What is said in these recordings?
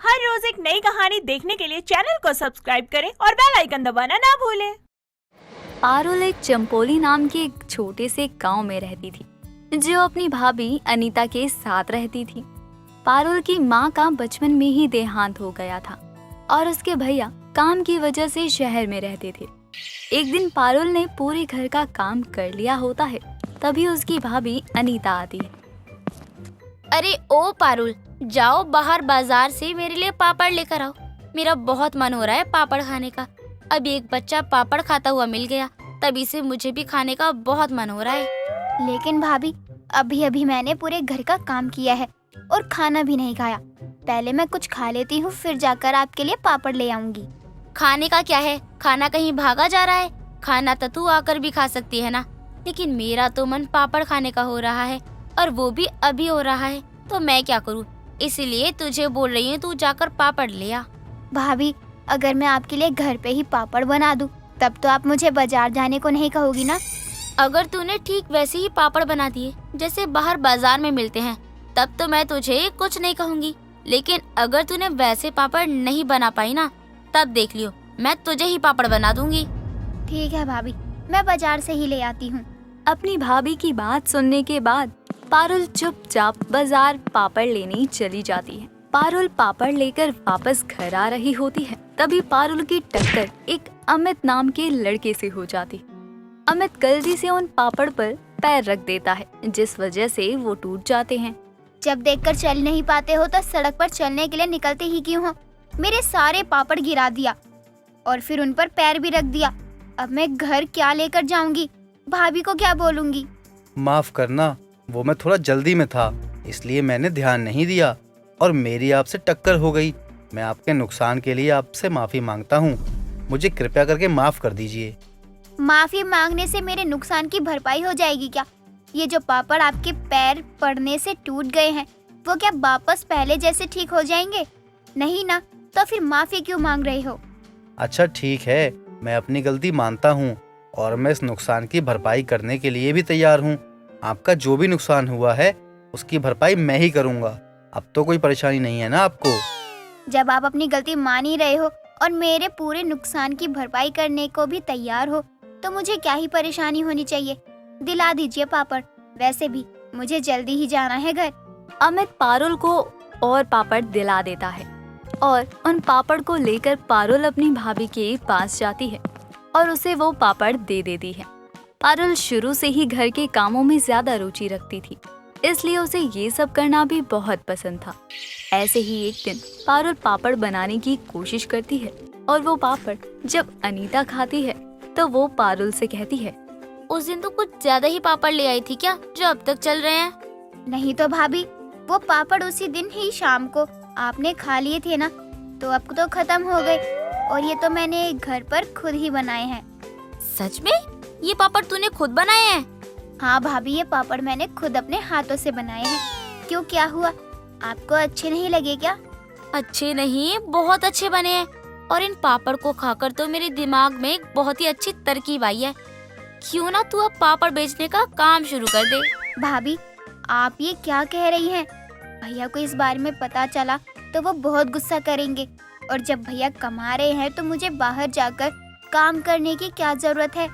हर रोज एक नई कहानी देखने के लिए चैनल को सब्सक्राइब करें और बेल आइकन दबाना ना भूलें। पारुल एक चंपोली नाम के एक छोटे से गांव में रहती थी, जो अपनी भाभी अनीता के साथ रहती थी। पारुल की माँ का बचपन में ही देहांत हो गया था और उसके भैया काम की वजह से शहर में रहते थे। एक दिन पारुल ने पूरे घर का काम कर लिया होता है, तभी उसकी भाभी अनीता आती है। अरे ओ पारुल, जाओ बाहर बाजार से मेरे लिए पापड़ लेकर आओ। मेरा बहुत मन हो रहा है पापड़ खाने का। अभी एक बच्चा पापड़ खाता हुआ मिल गया, तभी से मुझे भी खाने का बहुत मन हो रहा है। लेकिन भाभी, अभी अभी मैंने पूरे घर का काम किया है और खाना भी नहीं खाया। पहले मैं कुछ खा लेती हूँ, फिर जाकर आपके लिए पापड़ ले आऊंगी। खाने का क्या है, खाना कहीं भागा जा रहा है? खाना तो तू आकर भी खा सकती है ना। लेकिन मेरा तो मन पापड़ खाने का हो रहा है और वो भी अभी हो रहा है, तो मैं क्या करूँ? इसीलिए तुझे बोल रही हूँ, तू जाकर पापड़ ले आ। भाभी, अगर मैं आपके लिए घर पे ही पापड़ बना दूं, तब तो आप मुझे बाजार जाने को नहीं कहोगी ना? अगर तूने ठीक वैसे ही पापड़ बना दिए जैसे बाहर बाजार में मिलते हैं, तब तो मैं तुझे कुछ नहीं कहूँगी। लेकिन अगर तूने वैसे पापड़ नहीं बना पाई ना, तब देख लियो, मैं तुझे ही पापड़ बना दूंगी। ठीक है भाभी, मैं बाजार से ही ले आती हूँ। अपनी भाभी की बात सुनने के बाद पारुल चुपचाप बाजार पापड़ लेने चली जाती है। पारुल पापड़ लेकर वापस घर आ रही होती है, तभी पारुल की टक्कर एक अमित नाम के लड़के से हो जाती। अमित गलती से उन पापड़ पर पैर रख देता है, जिस वजह से वो टूट जाते हैं। जब देखकर चल नहीं पाते हो तो सड़क पर चलने के लिए निकलते ही क्यों हो? मेरे सारे पापड़ गिरा दिया और फिर उन पर पैर भी रख दिया। अब मैं घर क्या लेकर जाऊंगी? भाभी को क्या बोलूंगी? माफ करना, वो मैं थोड़ा जल्दी में था, इसलिए मैंने ध्यान नहीं दिया और मेरी आपसे टक्कर हो गई। मैं आपके नुकसान के लिए आपसे माफी मांगता हूँ। मुझे कृपया करके माफ कर दीजिए। माफी मांगने से मेरे नुकसान की भरपाई हो जाएगी क्या? ये जो पापड़ आपके पैर पड़ने से टूट गए हैं, वो क्या वापस पहले जैसे ठीक हो जाएंगे? नहीं ना, तो फिर माफी क्यों मांग रहे हो? अच्छा ठीक है, मैं अपनी गलती मानता हूँ और मैं इस नुकसान की भरपाई करने के लिए भी तैयार हूँ। आपका जो भी नुकसान हुआ है उसकी भरपाई मैं ही करूँगा। अब तो कोई परेशानी नहीं है ना आपको? जब आप अपनी गलती मान ही रहे हो और मेरे पूरे नुकसान की भरपाई करने को भी तैयार हो, तो मुझे क्या ही परेशानी होनी चाहिए? दिला दीजिए पापड़, वैसे भी मुझे जल्दी ही जाना है घर। अमित पारुल को और पापड़ दिला देता है और उन पापड़ को लेकर पारुल अपनी भाभी के पास जाती है और उसे वो पापड़ दे देती है। पारुल शुरू से ही घर के कामों में ज्यादा रुचि रखती थी, इसलिए उसे ये सब करना भी बहुत पसंद था। ऐसे ही एक दिन पारुल पापड़ बनाने की कोशिश करती है और वो पापड़ जब अनीता खाती है तो वो पारुल से कहती है, उस दिन तो कुछ ज्यादा ही पापड़ ले आई थी क्या, जो अब तक चल रहे हैं? नहीं तो भाभी, वो पापड़ उसी दिन ही शाम को आपने खा लिए थे ना, तो अब तो खत्म हो गए और ये तो मैंने घर पर खुद ही बनाए हैं। सच में? ये पापड़ तूने खुद बनाए हैं? हाँ भाभी, ये पापड़ मैंने खुद अपने हाथों से बनाए हैं। क्यों, क्या हुआ? आपको अच्छे नहीं लगे क्या? अच्छे नहीं, बहुत अच्छे बने हैं। और इन पापड़ को खाकर तो मेरे दिमाग में एक बहुत ही अच्छी तरकीब आई है। क्यों ना तू अब पापड़ बेचने का काम शुरू कर दे। भाभी, आप ये क्या कह रही हैं? भैया को इस बारे में पता चला तो वो बहुत गुस्सा करेंगे, और जब भैया कमा रहे हैं तो मुझे बाहर जाकर काम करने की क्या जरूरत है?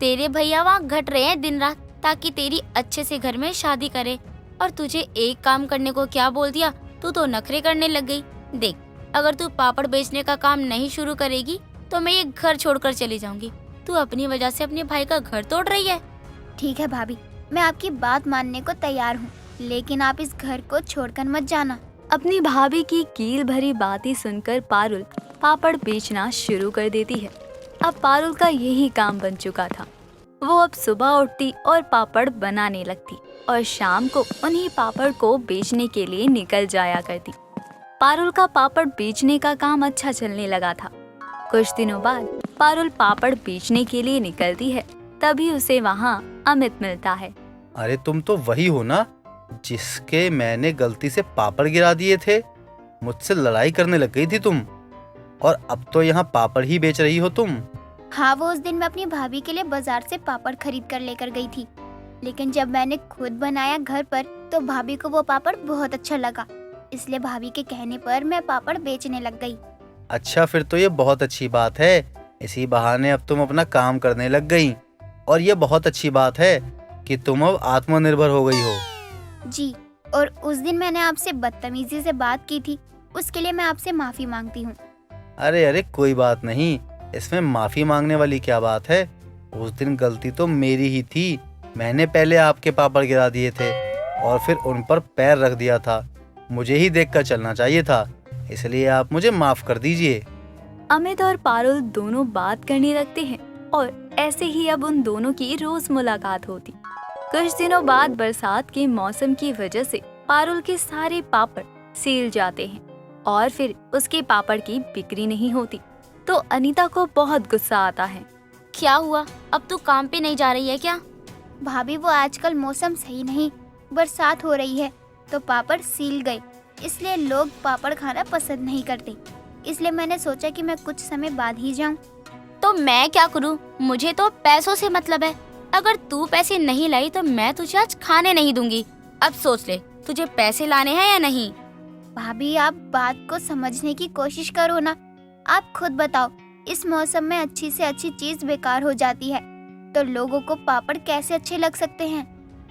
तेरे भैया वहाँ घट रहे हैं दिन रात, ताकि तेरी अच्छे से घर में शादी करे, और तुझे एक काम करने को क्या बोल दिया, तू तो नखरे करने लग गई। देख, अगर तू पापड़ बेचने का काम नहीं शुरू करेगी तो मैं ये घर छोड़कर चली जाऊंगी। तू अपनी वजह से अपने भाई का घर तोड़ रही है। ठीक है भाभी, मैं आपकी बात मानने को तैयार हूँ, लेकिन आप इस घर को छोड़कर मत जाना। अपनी भाभी की कील भरी बातें सुनकर पारुल पापड़ बेचना शुरू कर देती है। अब पारुल का यही काम बन चुका था। वो अब सुबह उठती और पापड़ बनाने लगती और शाम को उन्हीं पापड़ को बेचने के लिए निकल जाया करती। पारुल का पापड़ बेचने का काम अच्छा चलने लगा था। कुछ दिनों बाद पारुल पापड़ बेचने के लिए निकलती है, तभी उसे वहाँ अमित मिलता है। अरे तुम तो वही हो ना जिसके मैंने गलती से पापड़ गिरा दिए थे? मुझसे लड़ाई करने लग गई थी तुम, और अब तो यहाँ पापड़ ही बेच रही हो तुम। हाँ, वो उस दिन मैं अपनी भाभी के लिए बाजार से पापड़ खरीद कर लेकर गई थी, लेकिन जब मैंने खुद बनाया घर पर तो भाभी को वो पापड़ बहुत अच्छा लगा इसलिए भाभी के कहने पर मैं पापड़ बेचने लग गई। अच्छा, फिर तो ये बहुत अच्छी बात है। इसी बहाने अब तुम अपना काम करने लग गई। और ये बहुत अच्छी बात है कि तुम अब आत्मनिर्भर हो गई हो। जी, और उस दिन मैंने आपसे बदतमीजी से बात की थी, उसके लिए मैं आपसे माफी मांगती हूँ। अरे अरे, कोई बात नहीं, इसमें माफी मांगने वाली क्या बात है। उस दिन गलती तो मेरी ही थी। मैंने पहले आपके पापड़ गिरा दिए थे और फिर उन पर पैर रख दिया था। मुझे ही देखकर चलना चाहिए था, इसलिए आप मुझे माफ कर दीजिए। अमित और पारुल दोनों बात करने लगते हैं और ऐसे ही अब उन दोनों की रोज मुलाकात होती। कुछ दिनों बाद बरसात के मौसम की वजह से पारुल के सारे पापड़ सील जाते हैं और फिर उसके पापड़ की बिक्री नहीं होती। तो अनीता को बहुत गुस्सा आता है। क्या हुआ, अब तू काम पे नहीं जा रही है क्या? भाभी वो आजकल मौसम सही नहीं, बरसात हो रही है तो पापड़ सील गए, इसलिए लोग पापड़ खाना पसंद नहीं करते। इसलिए मैंने सोचा कि मैं कुछ समय बाद ही जाऊं। तो मैं क्या करूं? मुझे तो पैसों से मतलब है। अगर तू पैसे नहीं लाई तो मैं तुझे आज खाने नहीं दूंगी। अब सोच ले, तुझे पैसे लाने हैं या नहीं? भाभी आप बात को समझने की कोशिश करो ना। आप खुद बताओ, इस मौसम में अच्छी से अच्छी चीज बेकार हो जाती है तो लोगों को पापड़ कैसे अच्छे लग सकते हैं?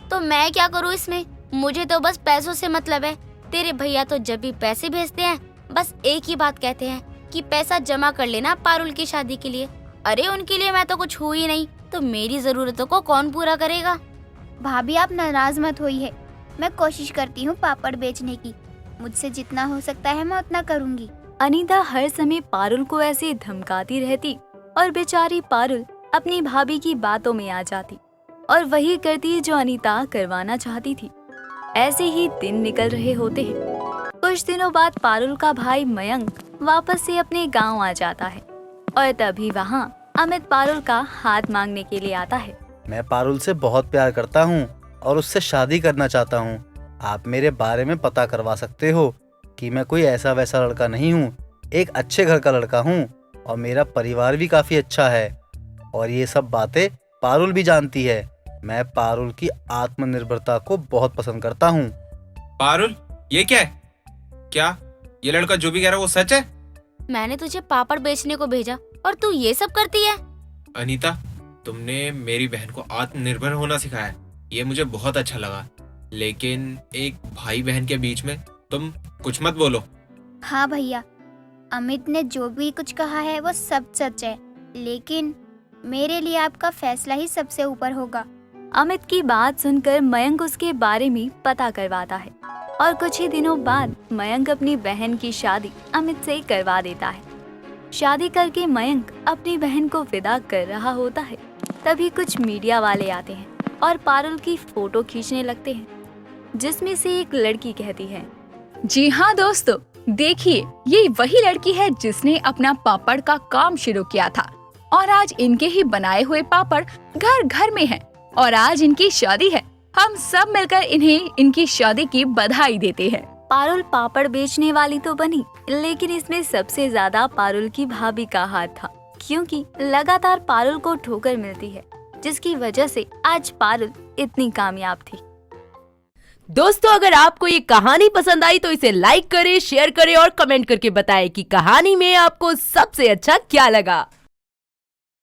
तो मैं क्या करूं इसमें? मुझे तो बस पैसों से मतलब है। तेरे भैया तो जब भी पैसे भेजते हैं बस एक ही बात कहते हैं कि पैसा जमा कर लेना पारुल की शादी के लिए। अरे उनके लिए मैं तो कुछ हूँ ही नहीं, तो मेरी जरूरतों को कौन पूरा करेगा? भाभी आप नाराज मत होइए, मैं कोशिश करती हूँ पापड़ बेचने की। मुझसे जितना हो सकता है मैं उतना करूँगी। अनीता हर समय पारुल को ऐसे धमकाती रहती और बेचारी पारुल अपनी भाभी की बातों में आ जाती और वही करती जो अनीता करवाना चाहती थी। ऐसे ही दिन निकल रहे होते हैं। कुछ दिनों बाद पारुल का भाई मयंक वापस से अपने गांव आ जाता है और तभी वहां अमित पारुल का हाथ मांगने के लिए आता है। मैं पारुल से बहुत प्यार करता हूँ और उससे शादी करना चाहता हूँ। आप मेरे बारे में पता करवा सकते हो कि मैं कोई ऐसा वैसा लड़का नहीं हूँ, एक अच्छे घर का लड़का हूँ और मेरा परिवार भी काफी अच्छा है। और ये सब बातें पारुल भी जानती है। मैं पारुल की आत्मनिर्भरता को बहुत पसंद करता हूँ। पारुल, ये क्या है? क्या ये लड़का जो भी कह रहा है वो सच है? मैंने तुझे पापड़ बेचने को भेजा और तू ये सब करती है? अनीता, तुमने मेरी बहन को आत्मनिर्भर होना सिखाया, ये मुझे बहुत अच्छा लगा। लेकिन एक भाई बहन के बीच में तुम कुछ मत बोलो। हाँ भैया, अमित ने जो भी कुछ कहा है वो सब सच है, लेकिन मेरे लिए आपका फैसला ही सबसे ऊपर होगा। अमित की बात सुनकर मयंक उसके बारे में पता करवाता है और कुछ ही दिनों बाद मयंक अपनी बहन की शादी अमित से करवा देता है। शादी करके मयंक अपनी बहन को विदा कर रहा होता है, तभी कुछ मीडिया वाले आते हैं और पारुल की फोटो खींचने लगते हैं, जिसमें से एक लड़की कहती है, जी हाँ दोस्तों, देखिए ये वही लड़की है जिसने अपना पापड़ का काम शुरू किया था और आज इनके ही बनाए हुए पापड़ घर घर में हैं और आज इनकी शादी है। हम सब मिलकर इन्हें इनकी शादी की बधाई देते हैं। पारुल पापड़ बेचने वाली तो बनी, लेकिन इसमें सबसे ज्यादा पारुल की भाभी का हाथ था, क्योंकि लगातार पारुल को ठोकर मिलती है, जिसकी वजह से आज पारुल इतनी कामयाब थी। दोस्तों, अगर आपको ये कहानी पसंद आई तो इसे लाइक करें, शेयर करें और कमेंट करके बताएं कि कहानी में आपको सबसे अच्छा क्या लगा।